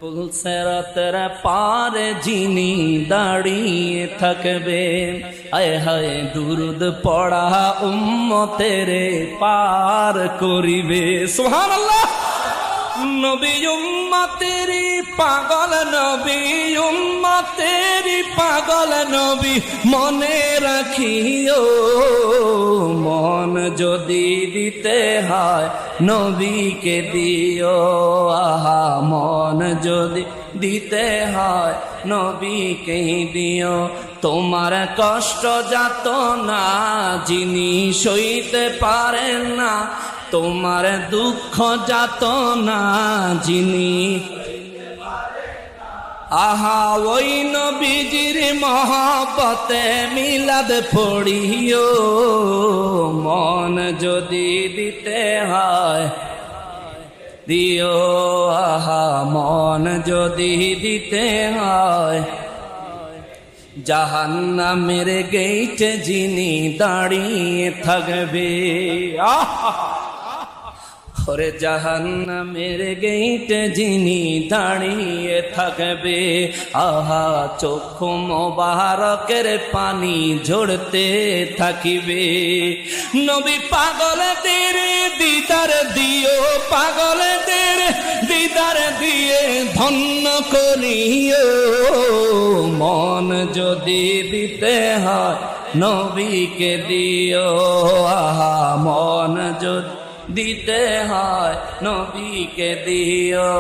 পুলসেরাতের পারে যিনি দাঁড়িয়ে থাকবে, আয় হায় দুরুদ পড়া উম্মতের পার করিবে। সুবহানাল্লাহ। নবী উম্মতেরি পাগল নবী, উম্মতেরি পাগল নবী, মনে রাখিও মন যদি দিতে হয় নবীকে দিও। আহা মন যদি দিতে হয় নবীকেই দিও। তোমার কষ্ট যাত না যিনি সইতে পারেন না, তোমার দুঃখ যাত না যিনি, আহা ওই নবীজির মহব্বতে মিলাদ পড়িও। মন যদি দিতে হয় দিও, আহা মন যদি দিতে হয়। জাহান্নামের গেইটে যিনি দাঁড়িয়ে থাকবে, ওরে জাহান্নামের গেইটে যিনি দাঁড়িয়ে থাকবে, আহা চক্ষু মোবারকের পানি ঝরতে থাকিবে। নবী পাগলদের দিদার দিও, পাগলদের দিদার দিয়ে ধন্য করিও। মন যদি দিতে হয় নবীকে দিও, আহা মন যদি দিতে হয় নবীকে দিও।